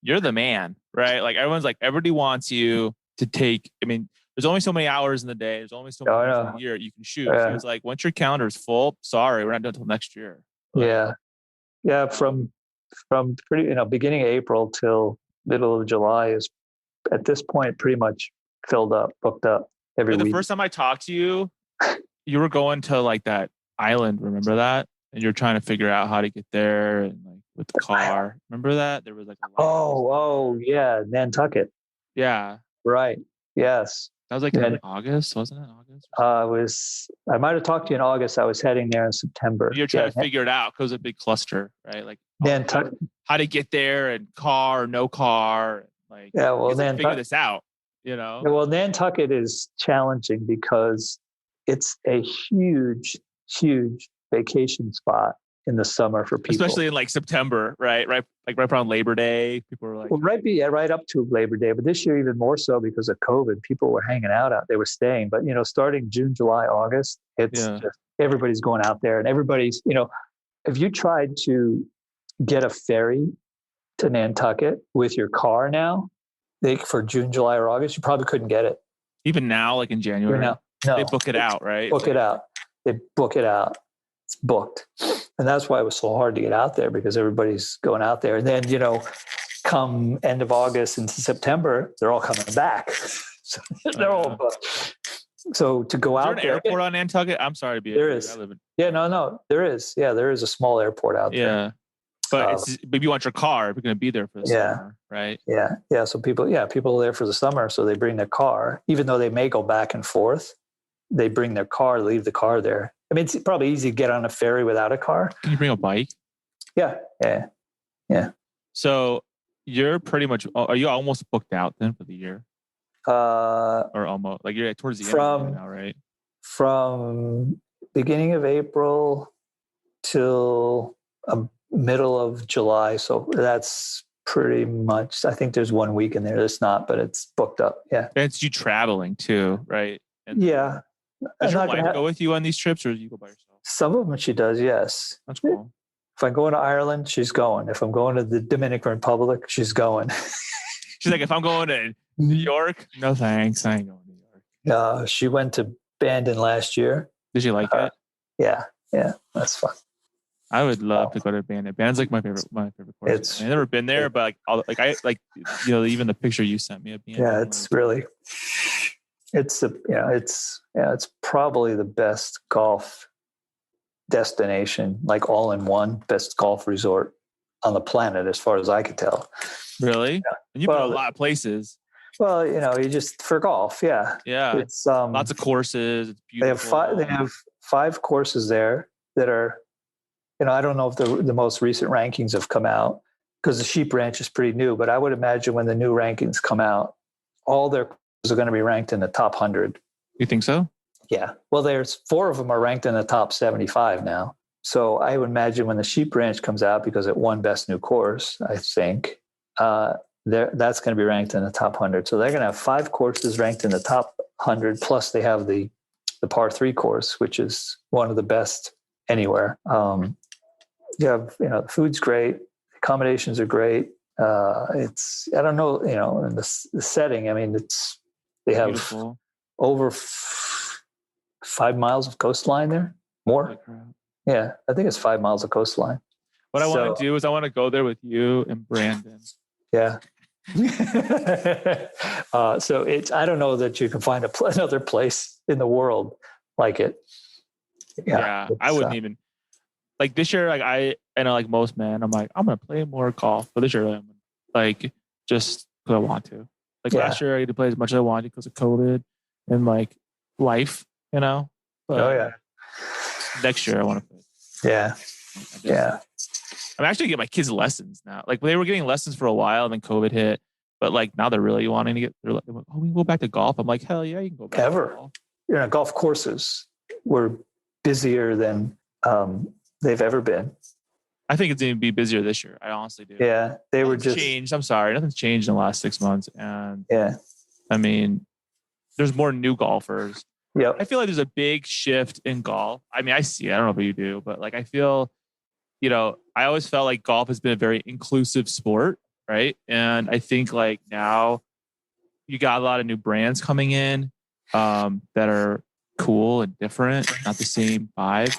the man, right? Like everybody wants you to take. I mean, there's only so many hours in the day. There's only so many hours in the year you can shoot. Yeah. So it's like once your calendar is full, sorry, we're not done until next year. Yeah, yeah. From pretty beginning of April till middle of July is at this point pretty much filled up, booked up every week. The first time I talked to you, you were going to like that island. Remember that? And you're trying to figure out how to get there and like with the car. Remember that? There was like yeah, Nantucket. Yeah. Right. Yes. That was like in August, wasn't it? August? I might have talked to you in August. I was heading there in September. You're trying to figure it out because it's a big cluster, right? Like Nantucket. How to get there and car, no car. Like figure this out, Yeah, well, Nantucket is challenging because it's a huge, huge vacation spot in the summer for people, especially in like September, right? Right around Labor Day, people were like, right up to Labor Day. But this year, even more so because of COVID, people were hanging out. They were staying. But starting June, July, August, it's just everybody's going out there, and everybody's if you tried to get a ferry to Nantucket with your car now, for June, July, or August, you probably couldn't get it. Even now, like in January, no. They book it out, right? They book it out. It's booked. And that's why it was so hard to get out there, because everybody's going out there. And then, come end of August into September, they're all coming back. So they're all booked. So to go out there. Is there an airport on Nantucket? I'm sorry to be there is. I live in. Yeah, no, there is. Yeah, there is a small airport out there. But but you want your car if you're going to be there for the summer, right? Yeah. So people are there for the summer, so they bring their car, even though they may go back and forth. They bring their car, leave the car there. I mean, it's probably easy to get on a ferry without a car. Can you bring a bike? Yeah. So you're pretty much, are you almost booked out then for the year? Or almost, like you're towards the end now, right? From beginning of April till middle of July. So that's pretty much, I think there's 1 week in there that's not, but it's booked up. Yeah. And it's you traveling too, right? And yeah. Does your wife go with you on these trips or do you go by yourself? Some of them she does, yes. That's cool. If I'm going to Ireland, she's going. If I'm going to the Dominican Republic, she's going. She's like, if I'm going to New York, no thanks. I ain't going to New York. She went to Bandon last year. Did she like it? Yeah. That's fun. I would love to go to Bandon. Bandon's like my favorite course. I've never been there, but even the picture you sent me of Bandon. Yeah, it's really, it's probably the best golf destination, like all in one, best golf resort on the planet, as far as I could tell. Really? Yeah. And you've been a lot of places. Well, you just for golf, yeah. Yeah. It's lots of courses. It's beautiful. They have five courses there that are, I don't know if the most recent rankings have come out because the Sheep Ranch is pretty new, but I would imagine when the new rankings come out, all their courses are going to be ranked in the top 100. You think so? Yeah. Well, there's 4 of them are ranked in the top 75 now. So I would imagine when the Sheep Ranch comes out, because it won Best New Course, I think, that's going to be ranked in the top 100. So they're going to have 5 courses ranked in the top 100. Plus they have the par 3 course, which is one of the best anywhere. You have, the food's great. Accommodations are great. It's, I don't know, in the setting, I mean, they have beautiful. Over 5 miles of coastline there. More. Yeah. I think it's 5 miles of coastline. What I want to do is I want to go there with you and Brandon. Yeah. So I don't know that you can find another place in the world like it. Yeah. I wouldn't even like this year. Like I know like most men, I'm like, I'm going to play more golf, but this year I'm like, just because I want to. Like last year I had to play as much as I wanted because of COVID and like life, But next year I want to play. Yeah. I'm actually getting my kids lessons now. Like they were getting lessons for a while and then COVID hit, but like now they're really wanting to they're like, oh, we can go back to golf. I'm like, hell yeah, you can go back to golf. Golf courses were busier than they've ever been. I think it's going to be busier this year. I honestly do. Yeah. Nothing's changed. I'm sorry. Nothing's changed in the last 6 months. And I mean, there's more new golfers. Yeah. I feel like there's a big shift in golf. I mean, I see it. I don't know if you do, but like, I feel, I always felt like golf has been a very inclusive sport. Right. And I think like now you got a lot of new brands coming in that are cool and different, not the same vibe.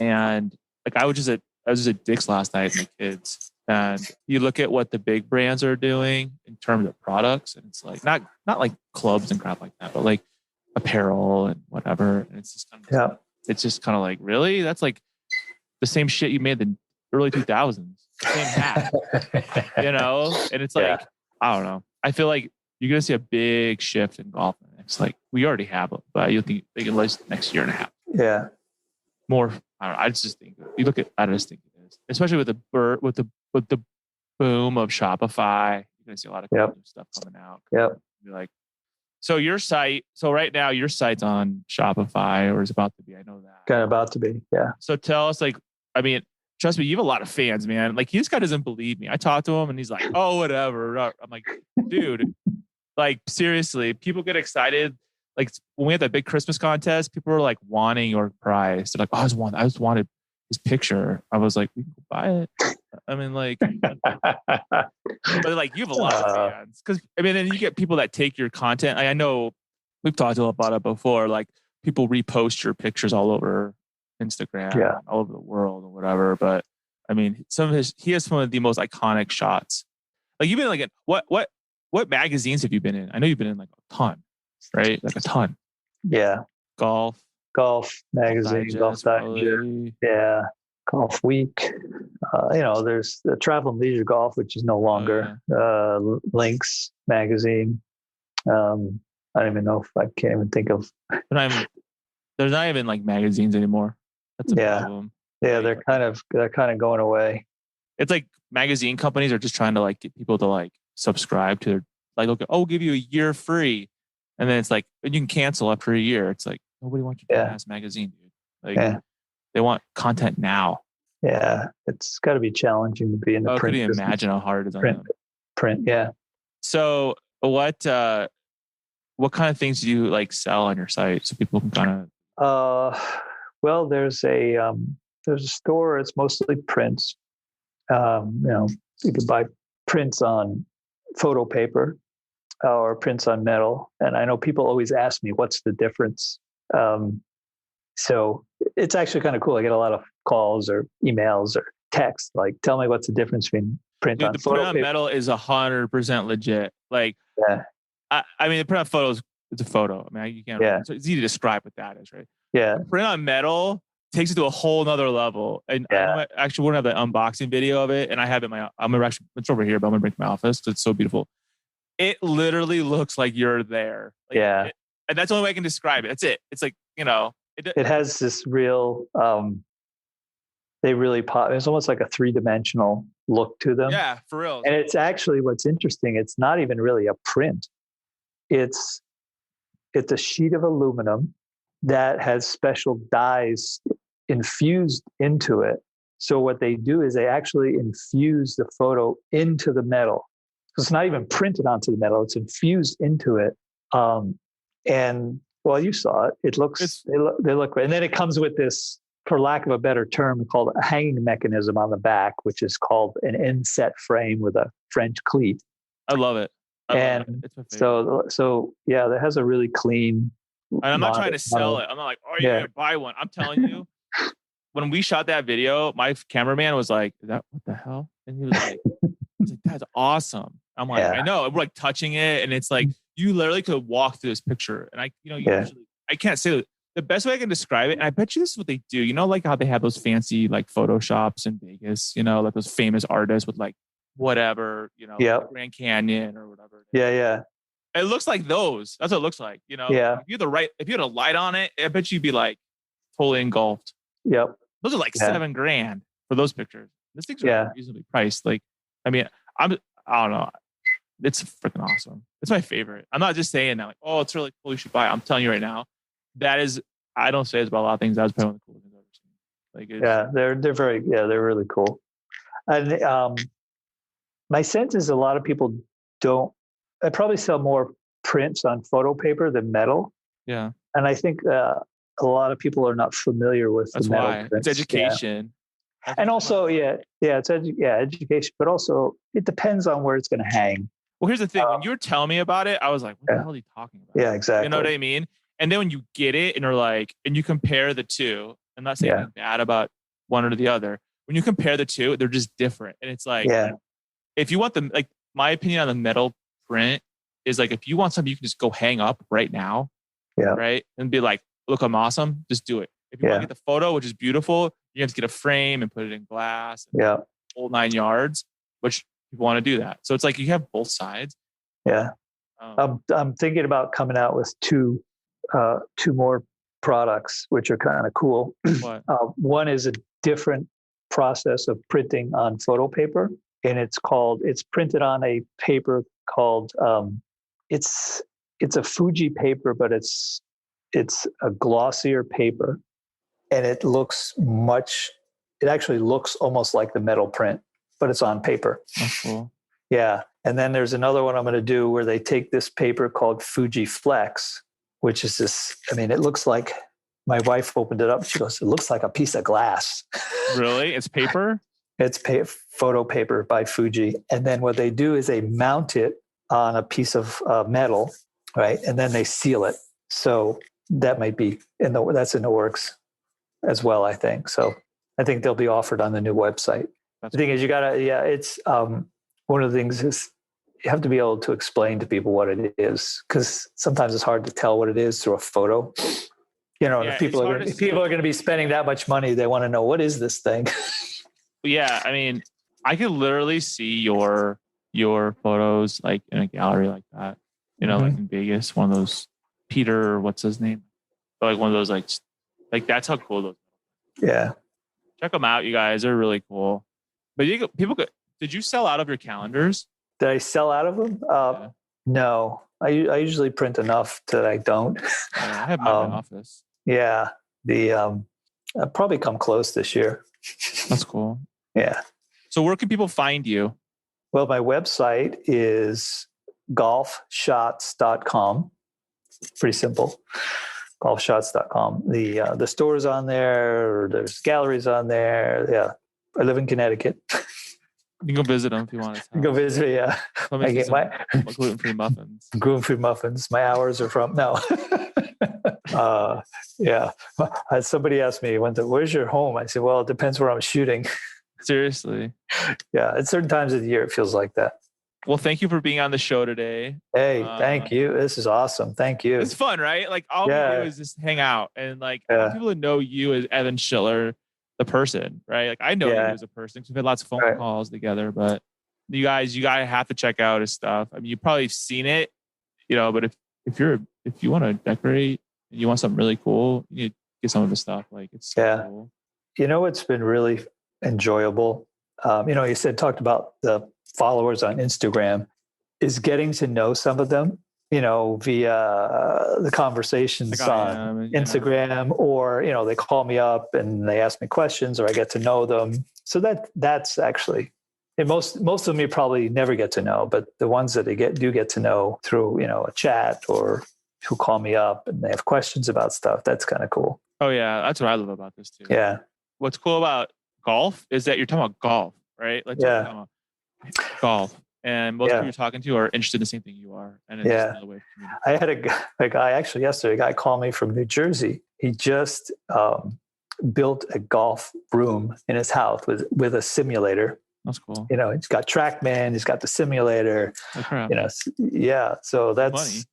And like, I was just at Dick's last night with my kids, and you look at what the big brands are doing in terms of products, and it's like not like clubs and crap like that, but like apparel and whatever. And it's just it's just kind of like, really? That's like the same shit you made in the early 2000s, same hat, And it's like, I don't know. I feel like you're gonna see a big shift in golf. It's like we already have it, but you think they can last next year and a half. Yeah. More. I don't know. I just think you look at. I just think it is, especially with the boom of Shopify. You're gonna see a lot of cool new stuff coming out. Yep. You're like, so your site. So right now your site's on Shopify, or is about to be. I know that. Kind of about to be. Yeah. So tell us, like, I mean, trust me, you have a lot of fans, man. Like, this guy doesn't believe me. I talked to him, and he's like, "Oh, whatever." I'm like, dude, like seriously, people get excited. Like when we had that big Christmas contest, people were like wanting your prize. They're like, oh, I just wanted his picture. I was like, we can go buy it. I mean, like, but like you have a lot of fans because I mean, and you get people that take your content. I know we've talked about it before. Like people repost your pictures all over Instagram, all over the world or whatever. But I mean, he has some of the most iconic shots. Like you've been like, what magazines have you been in? I know you've been in like a ton. Right? Like a ton. Yeah. Golf magazine, Golf Digest. Yeah. Golf Week. There's the Travel and Leisure Golf, which is no longer. Links magazine. I don't even know if I can't even think of. There's not even like magazines anymore. That's a problem. Yeah, they're kind of going away. It's like magazine companies are just trying to like get people to like subscribe to their, like, okay, we'll give you a year free, and then it's like, and you can cancel after a year. It's like nobody wants your ass magazine, dude. Like they want content now. Yeah, it's got to be challenging to be in the print. Could you imagine how hard it is on them? Print, yeah. So what kind of things do you like sell on your site so people can kind of? Well, there's a store. It's mostly prints. You can buy prints on photo paper or prints on metal. And I know people always ask me, what's the difference? So it's actually kind of cool. I get a lot of calls or emails or texts, like, tell me what's the difference between print on photo paper. Metal is 100% legit. Like, I mean, the print on photos, it's a photo. I mean, you can't, so it's easy to describe what that is, right? Yeah. Print on metal takes it to a whole nother level. And actually, we're going to have the unboxing video of it. And I have it it's over here, but I'm going to bring it to my office because it's so beautiful. It literally looks like you're there. Like, and that's the only way I can describe it. That's it. It's like, it has this real, they really pop. It's almost like a 3-dimensional look to them. Yeah, for real. And it's actually, what's interesting, it's not even really a print. It's a sheet of aluminum that has special dyes infused into it. So what they do is they actually infuse the photo into the metal. So it's not even printed onto the metal; it's infused into it. And well, you saw it. It looks they look great. And then it comes with this, for lack of a better term, called a hanging mechanism on the back, which is called an inset frame with a French cleat. I love it. So that has a really clean. And I'm not trying to sell it. I'm not like, oh, you're gonna buy one. I'm telling you, when we shot that video, my cameraman was like, "Is that what the hell?" And he was like, "That's awesome." I'm like, I know. We're like touching it, and it's like you literally could walk through this picture. And usually I can't say that. The best way I can describe it, and I bet you this is what they do. Like how they have those fancy like Photoshops in Vegas. Like those famous artists with like whatever, Grand Canyon or whatever. Yeah. It looks like those. That's what it looks like. If you had a light on it, I bet you'd be like totally engulfed. Yep. Those are like $7,000 for those pictures. These things are reasonably priced. Like, I mean, I don't know. It's freaking awesome. It's my favorite. I'm not just saying that like, oh, it's really cool, you should buy it. I'm telling you right now, that is, I don't say it's about a lot of things. That was probably one of the coolest things I've ever seen. Like, they're really cool. And my sense is a lot of people don't. I probably sell more prints on photo paper than metal. Yeah. And I think a lot of people are not familiar with the metal prints. It's education. Yeah. And also, it's education, but also it depends on where it's going to hang. Well, here's the thing. When you were telling me about it, I was like, what the hell are you talking about? Yeah, exactly. You know what I mean? And then when you get it and you're like, and you compare the two, I'm not saying anything bad about one or the other. When you compare the two, they're just different. And it's like, if you want them, like my opinion on the metal print is like, if you want something you can just go hang up right now, right? And be like, look, I'm awesome. Just do it. If you want to get the photo, which is beautiful, you have to get a frame and put it in glass. And whole 9 yards, which people want to do that. So it's like you have both sides. Yeah. I'm thinking about coming out with two more products, which are kind of cool. What? One is a different process of printing on photo paper, and it's printed on a paper called it's a Fuji paper, but it's a glossier paper, and it actually looks almost like the metal print, but it's on paper. That's cool. Yeah. And then there's another one I'm going to do where they take this paper called Fuji Flex, which is this, I mean, it looks like, my wife opened it up. She goes, it looks like a piece of glass. Really? It's paper? It's photo paper by Fuji. And then what they do is they mount it on a piece of metal, right? And then they seal it. So that might be that's in the works as well, I think. So I think they'll be offered on the new website. The thing is, you gotta, it's one of the things is you have to be able to explain to people what it is, because sometimes it's hard to tell what it is through a photo. You know, Yeah, if people are going to be spending that much money, they want to know, what is this thing? Yeah, I mean, I could literally see your photos like in a gallery like that. You know, like in Vegas, one of those Peter, what's his name? Like one of those like that's how cool those. Yeah. Check them out, you guys. They're really cool. But did you sell out of your calendars? Did I sell out of them? Yeah. No, I usually print enough that I don't. Yeah, I have mine in my office. Yeah. I'll probably come close this year. That's cool. Yeah. So where can people find you? Well, my website is golfshots.com. Pretty simple. Golfshots.com. The store's on there. There's galleries on there. Yeah. I live in Connecticut. You can go visit them if you want to. Go visit, yeah. I get my gluten-free muffins. Gluten-free muffins. My hours are from no. Yeah. Somebody asked me, "Where's your home?" I said, "Well, it depends where I'm shooting." Seriously. Yeah. At certain times of the year, it feels like that. Well, thank you for being on the show today. Hey, thank you. This is awesome. Thank you. It's fun, right? Like all we do is just hang out and like people who know you as Evan Schiller, the person, right? Like I know you as a person because we've had lots of phone calls together, but you guys have to check out his stuff. I mean, you've probably seen it, you know, but if you want to decorate and you want something really cool, you need to get some of his stuff. Like it's so cool. You know, it's been really enjoyable. You know, you talked about the followers on Instagram, is getting to know some of them, you know, via the conversations on Instagram, or, you know, they call me up and they ask me questions, or I get to know them. So that's actually, and most of them you probably never get to know, but the ones that do get to know through, you know, a chat or who call me up and they have questions about stuff. That's kind of cool. Oh yeah. That's what I love about this too. Yeah. What's cool about golf is that you're talking about golf, right? Like golf, and most people you're talking to are interested in the same thing you are. And it's just another way of communicating. I had a guy actually yesterday. A guy called me from New Jersey. He just built a golf room in his house with a simulator. That's cool. You know, he's got TrackMan. He's got the simulator. Oh, crap. You know, yeah. So that's money.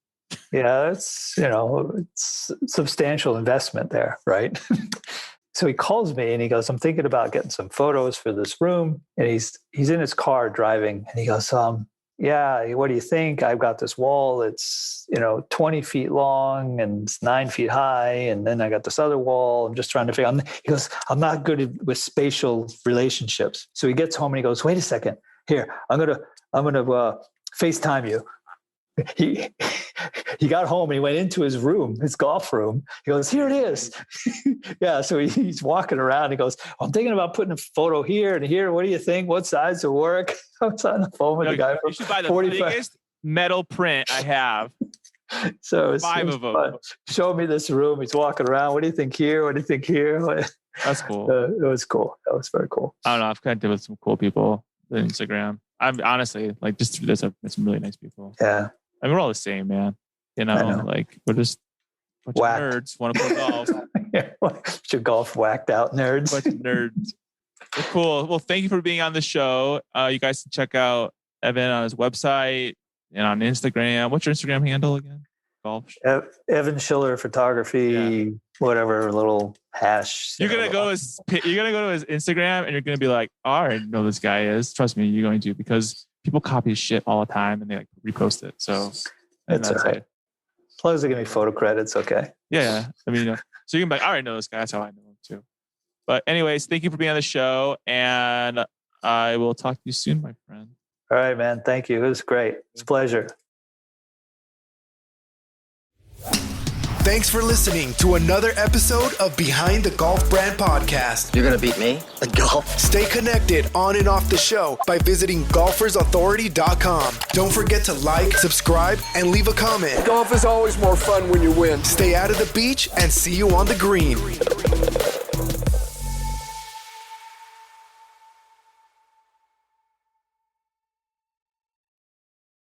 Yeah, it's, you know, it's substantial investment there, right? So he calls me and he goes, "I'm thinking about getting some photos for this room." And he's in his car driving and he goes, "Yeah, what do you think? I've got this wall. It's, you know, 20 feet long and it's 9 feet high. And then I got this other wall. I'm just trying to figure out." He goes, "I'm not good with spatial relationships." So he gets home and he goes, "Wait a second. Here, I'm gonna FaceTime you." He got home and he went into his room, his golf room. He goes, "Here it is." Yeah. So he's walking around. He goes, "I'm thinking about putting a photo here and here. What do you think? What size will work?" I was on the phone with the guy. You should buy the biggest metal print I have. So it's 5 of them. Fun. Show me this room. He's walking around. What do you think here? What do you think here? That's cool. It was cool. That was very cool. I don't know. I've connected with some cool people on Instagram. I'm honestly like just through this. I've met some really nice people. Yeah. I mean, we're all the same, man. You know, like we're just a bunch of nerds want to play golf. Bunch of golf whacked out nerds. Bunch of nerds. Well, cool. Well, thank you for being on the show. You guys can check out Evan on his website and on Instagram. What's your Instagram handle again? Golf. Evan Schiller Photography. Whatever little hash. You're gonna go to his Instagram and you're gonna be like, "Oh, I already know this guy is." Trust me, you're going to, because people copy his shit all the time and they like repost it. So that's all right. As long as they give me photo credits, okay. Yeah. I mean, so you can be like, "I already know this guy." That's how I know him too. But anyways, thank you for being on the show, and I will talk to you soon, my friend. All right, man. Thank you. It was great. It's a pleasure. Thanks for listening to another episode of Behind the Golf Brand Podcast. You're going to beat me at golf? Stay connected on and off the show by visiting golfersauthority.com. Don't forget to like, subscribe, and leave a comment. Golf is always more fun when you win. Stay out of the beach and see you on the green.